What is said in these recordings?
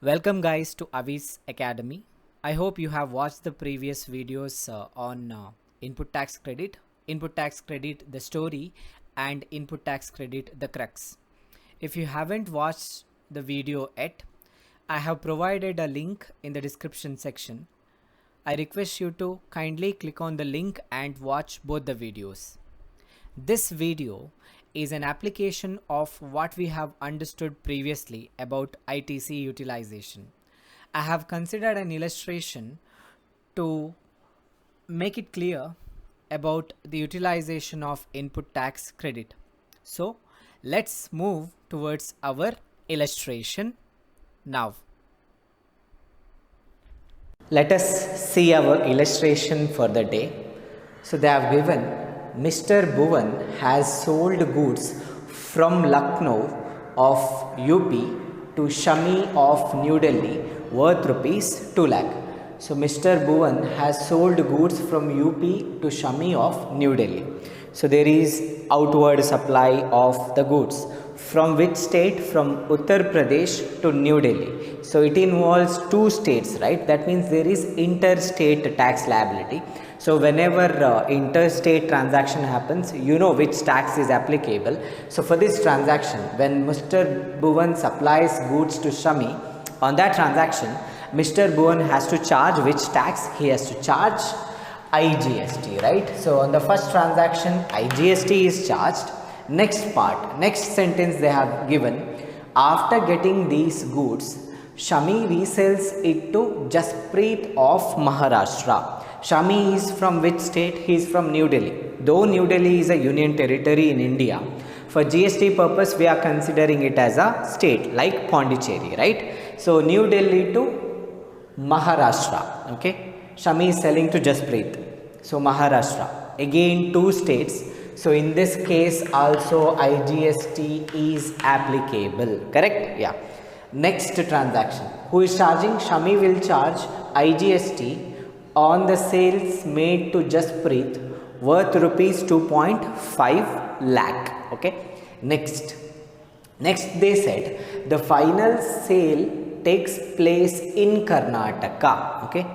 Welcome guys to Avi's Academy. I hope you have watched the previous videos on input tax credit, the story, and input tax credit, the crux. If you haven't watched the video yet, I have provided a link in the description section. I request you to kindly click on the link and watch both the videos. This video is an application of what we have understood previously about ITC utilization. I have considered an illustration to make it clear about the utilization of input tax credit. So let's move towards our illustration now. Let us see our illustration for the day. So they have given Mr. Bhuvan has sold goods from Lucknow of UP to Shami of New Delhi worth rupees 2 lakh. So Mr. Bhuvan has sold goods from UP to Shami of New Delhi. So there is outward supply of the goods. From which state? From Uttar Pradesh to New Delhi. So it involves two states, right? That means there is interstate tax liability. So whenever interstate transaction happens, you know which tax is applicable. So for this transaction, when Mr. Bhuvan supplies goods to Shami, on that transaction, Mr. Bhuvan has to charge which tax? He has to charge IGST, right? So on the first transaction, IGST is charged. Next part, next sentence they have given, after getting these goods, Shami resells it to Jaspreet of Maharashtra. Shami is from which state? He is from New Delhi. Though New Delhi is a union territory in India, for GST purpose we are considering it as a state like Pondicherry, right? So New Delhi to Maharashtra, okay? Shami is selling to Jaspreet. So Maharashtra, again two states. So in this case also IGST is applicable, correct? Yeah. Next transaction, who is charging? Shami will charge IGST on the sales made to Jaspreet worth rupees 2.5 lakh, okay? Next they said the final sale takes place in Karnataka, okay?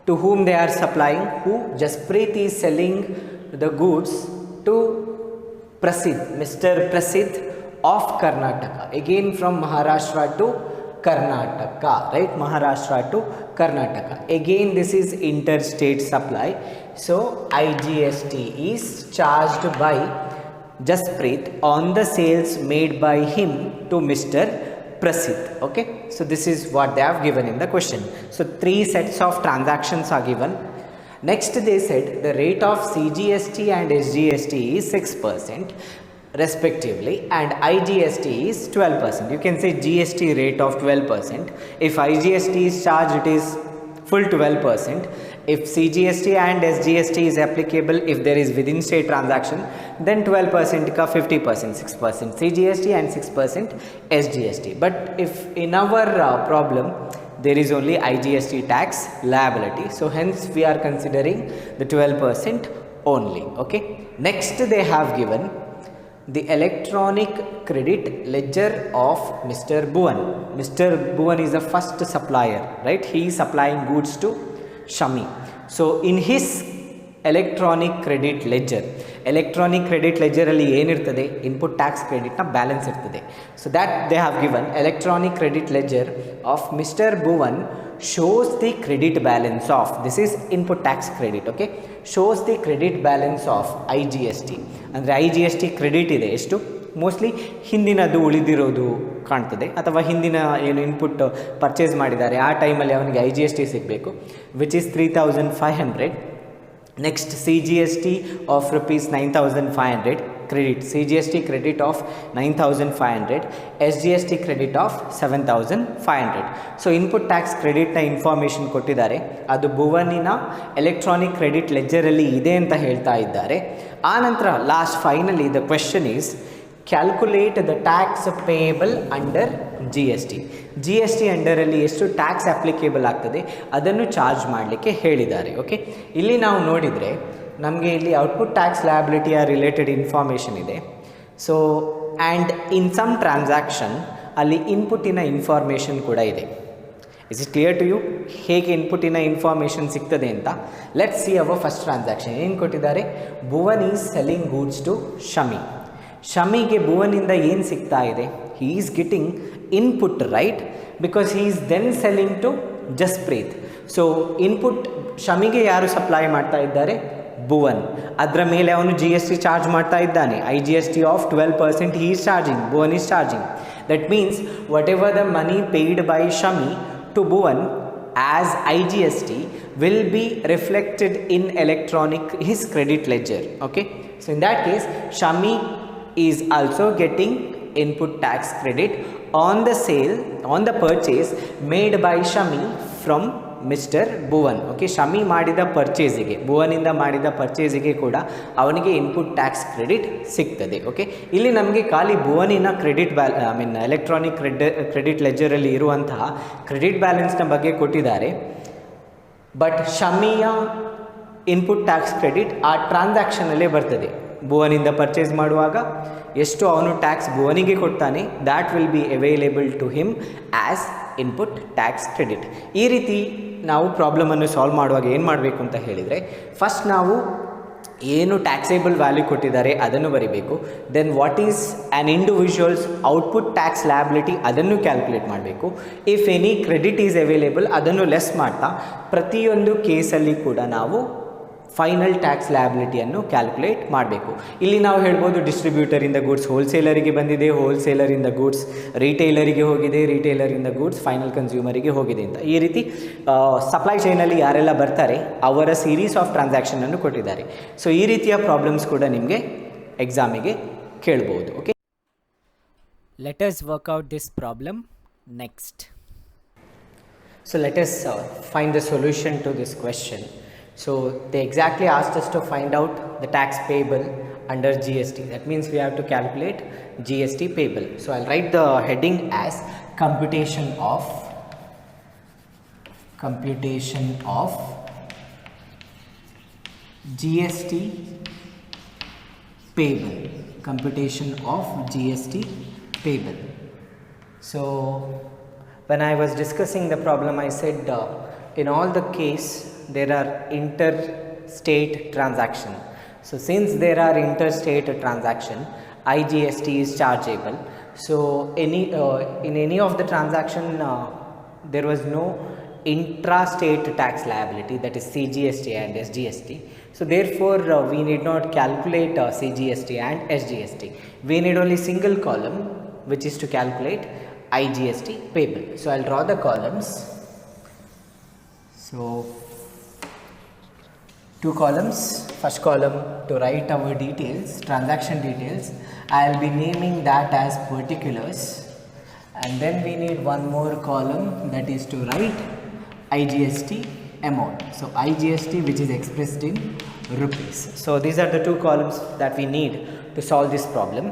To whom they are supplying? Who? Jaspreet is selling the goods to Prasidh, Mr. Prasidh of Karnataka, again from Maharashtra to Karnataka, right? Maharashtra to Karnataka. Again this is interstate supply. So IGST is charged by Jaspreet on the sales made by him to Mr. Prasidh. Okay, so this is what they have given in the question. So three sets of transactions are given. Next they said the rate of CGST and SGST is 6% respectively and IGST is 12%. You can say GST rate of 12%. If IGST is charged, it is full 12%. If CGST and SGST is applicable, if there is within state transaction, then 12% ka 50%, 6% CGST and 6% SGST. But if in our problem, there is only IGST tax liability. So hence we are considering the 12% only, okay. Next they have given the electronic credit ledger of Mr. Bhuvan. Mr. Bhuvan is the first supplier, right? He is supplying goods to Shami. So in his electronic credit ledger ಅಲ್ಲಿ ಏನಿರ್ತದೆ input tax ಕ್ರೆಡಿಟ್ನ balance ಇರ್ತದೆ. So that they have given electronic credit leisure of mister Bhuvan shows the credit balance of this is input tax credit, okay, shows the credit balance of IGST. ಅಂದರೆ IGST credit ಇದೆ ಎಷ್ಟು? Mostly ಹಿಂದಿನದು ಉಳಿದಿರೋದು ಕಾಣ್ತದೆ, ಅಥವಾ ಹಿಂದಿನ ಏನು ಇನ್ಪುಟ್ ಪರ್ಚೇಸ್ ಮಾಡಿದ್ದಾರೆ ಆ ಟೈಮಲ್ಲಿ ಅವನಿಗೆ IGST ಸಿಗಬೇಕು, which is 3500. Next CGST of rupees 9500 credit, CGST credit of 9500, SGST credit of 7500. So input tax credit na information ಕೊಟ್ಟಿದ್ದಾರೆ, ಅದು ಭುವನಿನ ಎಲೆಕ್ಟ್ರಾನಿಕ್ ಕ್ರೆಡಿಟ್ ಲೆಜರಲ್ಲಿ ಇದೆ ಅಂತ ಹೇಳ್ತಾ ಇದ್ದಾರೆ. ಆ ನಂತರ last finally the question is calculate the tax payable under GST. GST ಅಂಡರಲ್ಲಿ ಎಷ್ಟು tax applicable ಆಗ್ತದೆ ಅದನ್ನು ಚಾರ್ಜ್ ಮಾಡಲಿಕ್ಕೆ ಹೇಳಿದ್ದಾರೆ, ಓಕೆ. ಇಲ್ಲಿ ನಾವು ನೋಡಿದರೆ ನಮಗೆ ಇಲ್ಲಿ ಔಟ್ಪುಟ್ ಟ್ಯಾಕ್ಸ್ ಲಯಬಿಲಿಟಿಯ ರಿಲೇಟೆಡ್ ಇನ್ಫಾರ್ಮೇಷನ್ ಇದೆ. So and in some transaction ಅಲ್ಲಿ ಇನ್ಪುಟ್ಟಿನ ಇನ್ಫಾರ್ಮೇಷನ್ ಕೂಡ ಇದೆ. Is it clear to you ಹೇಗೆ ಇನ್ಪುಟ್ಟಿನ ಇನ್ಫಾರ್ಮೇಷನ್ ಸಿಗ್ತದೆ ಅಂತ? Let's see our first transaction. ಏನು ಕೊಟ್ಟಿದ್ದಾರೆ? Bhuvan is selling goods to Shami. ಶಮಿಗೆ ಭುವನಿಂದ ಏನು ಸಿಗ್ತಾ ಇದೆ? He is getting input, right? Because he is then selling to Jasprit. So input ಶಮಿಗೆ ಯಾರು ಸಪ್ಲೈ ಮಾಡ್ತಾ ಇದ್ದಾರೆ? ಭುವನ್. ಅದರ ಮೇಲೆ ಅವನು GST ಚಾರ್ಜ್ ಮಾಡ್ತಾ ಇದ್ದಾನೆ. IGST of 12% he is charging, Bhuvan is charging. That means whatever the money paid by Shami to Bhuvan as IGST will be reflected in electronic his credit ledger. Okay, so in that case Shami is also getting input tax credit on the sale, on the purchase made by Shami from mister Bhuvan. Okay, Shami ಮಾಡಿದ ಪರ್ಚೇಸಿಗೆ, ಭುವನಿಂದ ಮಾಡಿದ ಪರ್ಚೇಸಿಗೆ ಕೂಡ ಅವನಿಗೆ input tax credit ಸಿಗ್ತದೆ. Okay, ಇಲ್ಲಿ ನಮಗೆ ಖಾಲಿ ಭುವನಿನ credit electronic credit ಲೆಜರಲ್ಲಿ ಇರುವಂತಹ credit ಬ್ಯಾಲೆನ್ಸ್ನ ಬಗ್ಗೆ ಕೊಟ್ಟಿದ್ದಾರೆ. ಬಟ್ ಶಮಿಯ ಇನ್ಪುಟ್ ಟ್ಯಾಕ್ಸ್ ಕ್ರೆಡಿಟ್ ಆ ಟ್ರಾನ್ಸಾಕ್ಷನಲ್ಲೇ ಬರ್ತದೆ. ಭುವನಿಂದ ಪರ್ಚೇಸ್ ಮಾಡುವಾಗ ಎಷ್ಟು ಅವನು ಟ್ಯಾಕ್ಸ್ ಭುವನಿಗೆ ಕೊಡ್ತಾನೆ, that will be available to him as input tax credit. ಈ ರೀತಿ ನಾವು ಪ್ರಾಬ್ಲಮನ್ನು ಸಾಲ್ವ್ ಮಾಡುವಾಗ ಏನು ಮಾಡಬೇಕು ಅಂತ ಹೇಳಿದರೆ, ಫಸ್ಟ್ ನಾವು ಏನು ಟ್ಯಾಕ್ಸೇಬಲ್ ವ್ಯಾಲ್ಯೂ ಕೊಟ್ಟಿದ್ದಾರೆ ಅದನ್ನು ಬರಿಬೇಕು. Then what is an individual's output tax liability ಅದನ್ನು ಕ್ಯಾಲ್ಕುಲೇಟ್ ಮಾಡಬೇಕು. If any credit is available ಅದನ್ನು ಲೆಸ್ ಮಾಡ್ತಾ ಪ್ರತಿಯೊಂದು ಕೇಸಲ್ಲಿ ಕೂಡ ನಾವು ಫೈನಲ್ ಟ್ಯಾಕ್ಸ್ ಲಯಬಿಲಿಟಿಯನ್ನು ಕ್ಯಾಲ್ಕುಲೇಟ್ ಮಾಡಬೇಕು. ಇಲ್ಲಿ ನಾವು ಹೇಳ್ಬೋದು ಡಿಸ್ಟ್ರಿಬ್ಯೂಟರಿಂದ ಗೂಡ್ಸ್ ಹೋಲ್ಸೇಲರಿಗೆ ಬಂದಿದೆ, ಹೋಲ್ಸೇಲರಿಂದ ಗೂಡ್ಸ್ ರಿಟೇಲರಿಗೆ ಹೋಗಿದೆ, ರಿಟೇಲರಿಂದ ಗೂಡ್ಸ್ ಫೈನಲ್ ಕನ್ಸ್ಯೂಮರಿಗೆ ಹೋಗಿದೆ ಅಂತ. ಈ ರೀತಿ ಸಪ್ಲೈ ಚೈನಲ್ಲಿ ಯಾರೆಲ್ಲ ಬರ್ತಾರೆ ಅವರ ಸೀರೀಸ್ ಆಫ್ ಟ್ರಾನ್ಸಾಕ್ಷನನ್ನು ಕೊಟ್ಟಿದ್ದಾರೆ. ಸೊ ಈ ರೀತಿಯ ಪ್ರಾಬ್ಲಮ್ಸ್ ಕೂಡ ನಿಮಗೆ ಎಕ್ಸಾಮಿಗೆ ಕೇಳ್ಬೋದು. Okay, let us work out this problem next. So let us find the solution to this question. So they exactly asked us to find out the tax payable under GST. That means we have to calculate GST payable. So I'll write the heading as computation of GST payable. Computation of GST payable. So when I was discussing the problem, I said in all the case there are interstate transaction. So since there are interstate transaction, IGST is chargeable. So in any of the transaction there was no intrastate tax liability, that is CGST and SGST. So therefore we need not calculate CGST and SGST. We need only single column which is to calculate IGST payable. So I'll draw the columns. So 2 columns. First column to write our details, transaction details. I'll be naming that as particulars, and then we need one more column that is to write IGST amount. So IGST which is expressed in rupees. So these are the 2 columns that we need to solve this problem.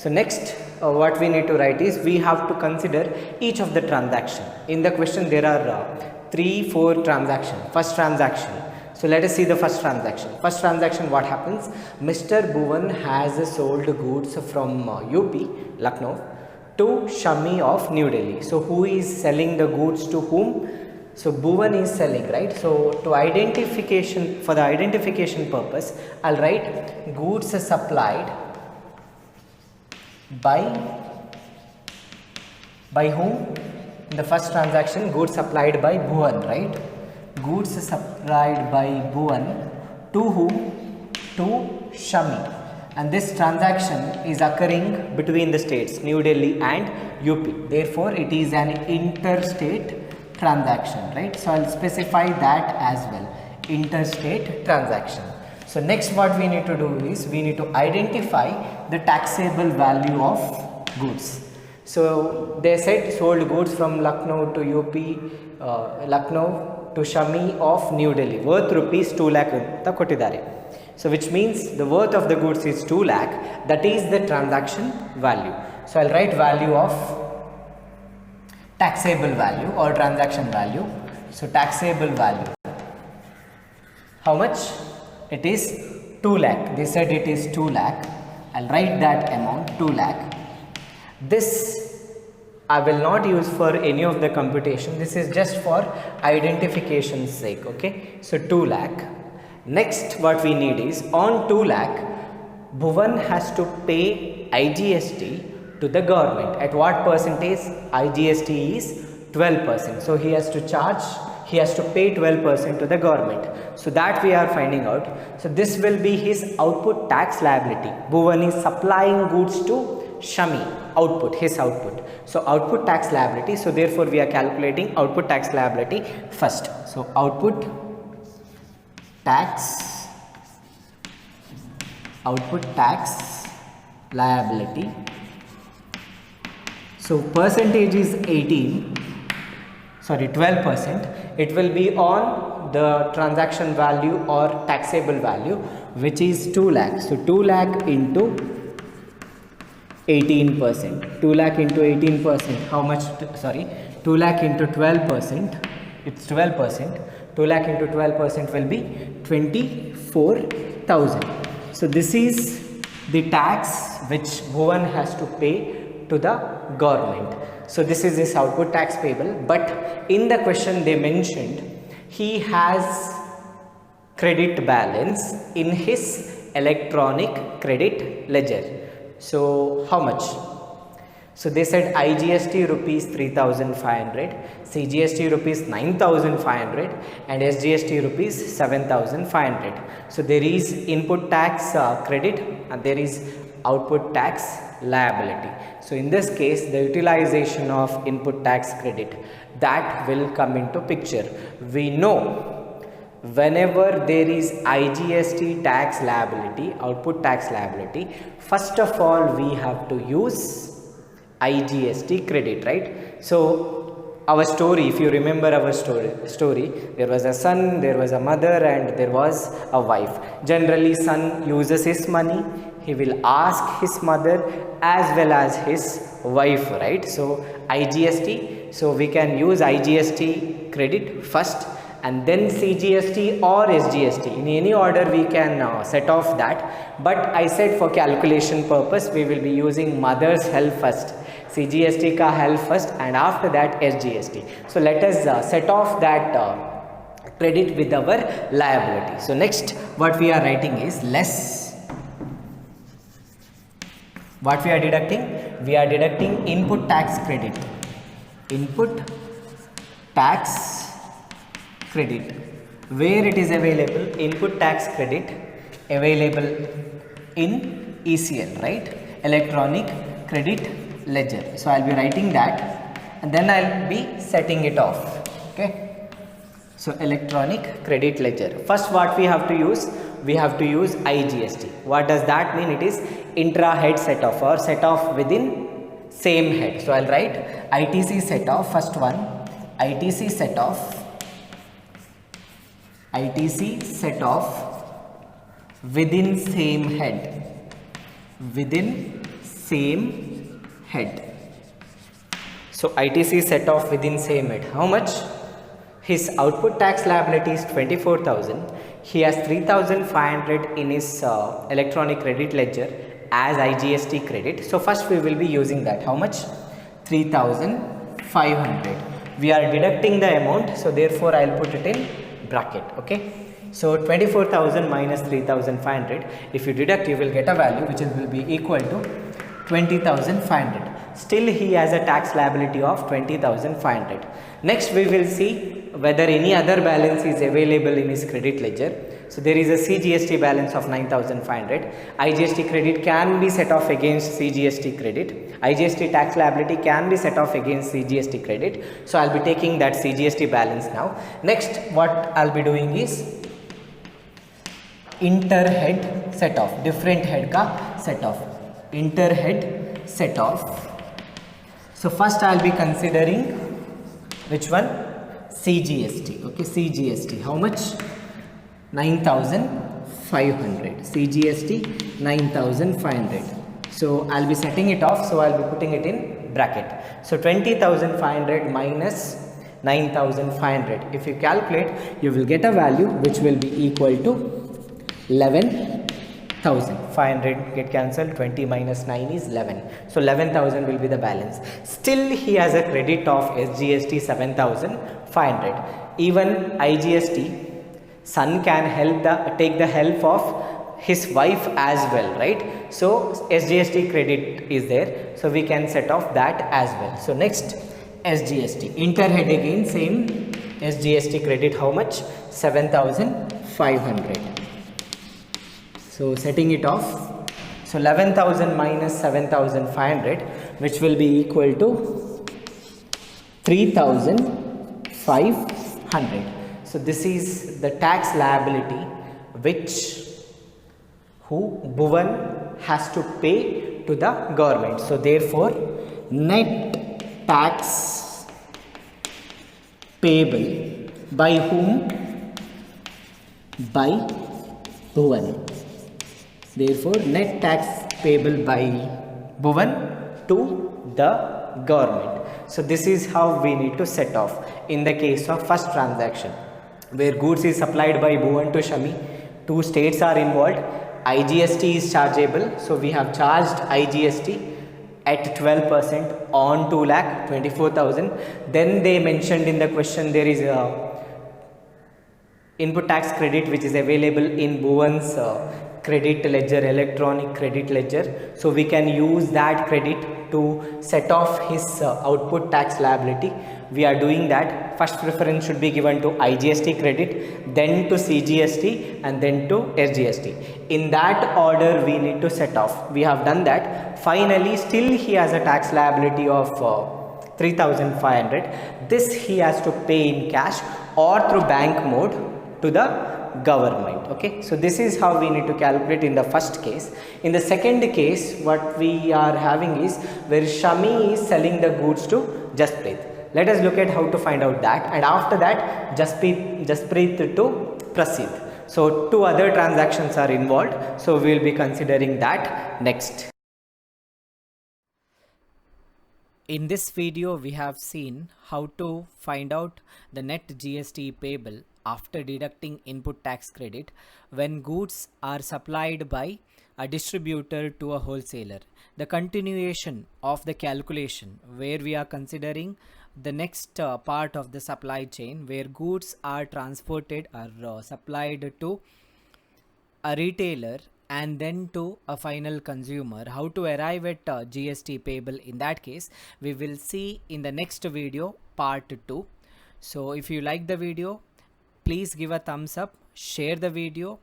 So next what we need to write is we have to consider each of the transaction. In the question there are 3-4 transaction. First transaction. So let us see the first transaction. First transaction, what happens? Mr. Bhuvan has sold goods from UP, Lucknow, to Shami of New Delhi. So who is selling the goods to whom? So Bhuvan is selling, right? So to identification, for the identification purpose, I'll write goods supplied by whom? In the first transaction, goods supplied by Bhuvan, right? Goods supplied by Bhuvan to whom? To Shami. And this transaction is occurring between the states New Delhi and UP. Therefore it is an interstate transaction, right? So I'll specify that as well, interstate transaction. So next what we need to do is we need to identify the taxable value of goods. So they said sold goods from Lucknow to UP, Lucknow to Shami of New Delhi, worth rupees 2 lakh anta kottidare. So which means the worth of the goods is 2 lakh, that is the transaction value. So I'll write value of taxable value or transaction value. So taxable value, how much? It is 2 lakh. They said it is 2 lakh. I'll write that amount 2 lakh. This I will not use for any of the computation. This is just for identification's sake. Okay, so 2 lakh. Next what we need is, on 2 lakh, Bhuvan has to pay IGST to the government. At what percentage? IGST is 12%. So he has to pay 12% to the government. So that we are finding out. So this will be his output tax liability. Bhuvan is supplying goods to Shami, his output. So output tax liability. So therefore we are calculating output tax liability first. So output tax liability. So percentage is 12%. It will be on the transaction value or taxable value, which is 2 lakh. So 2 lakh into 18%. 2 lakh into 18%. How much? 2 lakh into 12%. It's 12%. 2 lakh into 12% will be 24,000. So this is the tax which Bhuvan has to pay to the government. So this is his output tax payable. But in the question they mentioned he has credit balance in his electronic credit ledger. So how much? So they said IGST rupees 3,500, CGST rupees 9,500 and SGST rupees 7,500. So there is input tax credit and there is output tax liability. So in this case the utilization of input tax credit, that will come into picture. We know whenever there is IGST tax liability, output tax liability, first of all we have to use IGST credit, right? So our story, if you remember our story, there was a son, there was a mother and there was a wife. Generally son uses his money, he will ask his mother as well as his wife, right? So IGST, so we can use IGST credit first and then CGST or SGST. In any order we can set off that, but I said for calculation purpose we will be using mother's help first, CGST ka help first and after that SGST. So let us set off that credit with our liability. So next what we are writing is less. What we are deducting? We are deducting input tax credit. Input tax credit. Where it is available? Input tax credit available in ECL, right? Electronic credit ledger. So I'll be writing that and then I'll be setting it off. Okay. So electronic credit ledger. First what we have to use? We have to use IGST. What does that mean? It is intra head set off or set off within same head. So I'll write ITC set off, first one, ITC set off within same head. So ITC set off within same head. How much? His output tax liability is 24,000. He has 3,500 in his electronic credit ledger as IGST credit. So first we will be using that. How much? 3,500. We are deducting the amount, so therefore I'll put it in bracket. Okay. So 24,000 minus 3,500. If you deduct, you will get a value which will be equal to 20,500. Still he has a tax liability of 20,500. Next we will see whether any other balance is available in his credit ledger. So there is a CGST balance of 9,500. IGST credit can be set off against CGST credit. IGST tax liability can be set off against CGST credit. So I'll be taking that CGST balance now. Next what I'll be doing is inter head set off, different head ka set off, inter head set off. So first I'll be considering which one? CGST. Okay, CGST. How much? 9,500. CGST 9,500. So I'll be setting it off. So I'll be putting it in bracket. So 20,500 minus 9,500. If you calculate, you will get a value which will be equal to 11,000. 1000. 500 get cancelled, 20 minus 9 is 11. So 11,000 will be the balance. Still he has a credit of SGST 7,500. Even IGST, son can take the help of his wife as well, right? So SGST credit is there, so we can set off that as well. So next, SGST interhead, again same SGST credit, how much? 7,500. So setting it off, so 11,000 minus 7,500, which will be equal to 3,500. So this is the tax liability which Bhuvan has to pay to the government. So therefore, net tax payable by whom? By Bhuvan. Therefore, net tax payable by Bhuvan to the government. So this is how we need to set off in the case of first transaction, where goods is supplied by Bhuvan to Shami. Two states are involved. IGST is chargeable, so we have charged IGST at 12% on 2,24,000. Then they mentioned in the question there is a input tax credit which is available in Bhuvan's credit ledger, electronic credit ledger. So we can use that credit to set off his output tax liability. We are doing that. First preference should be given to IGST credit, then to CGST, and then to SGST. In that order we need to set off. We have done that. Finally, still he has a tax liability of 3,500. This he has to pay in cash or through bank mode to the government. Okay, so this is how we need to calculate in the first case. In the second case, what we are having is where Shami is selling the goods to Jasprit. Let us look at how to find out that, and after that Jasprit to Prasidh. So two other transactions are involved, so we will be considering that next. In this video we have seen how to find out the net GST payable after deducting input tax credit when goods are supplied by a distributor to a wholesaler. The continuation of the calculation where we are considering the next part of the supply chain, where goods are transported or supplied to a retailer and then to a final consumer. How to arrive at GST payable in that case we will see in the next video, part 2. So if you like the video, please give a thumbs up, share the video,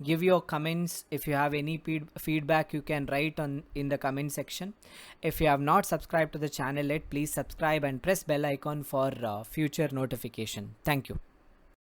give your comments. If you have any feedback you can write in the comment section. If you have not subscribed to the channel yet, please subscribe and press bell icon for future notification. Thank you.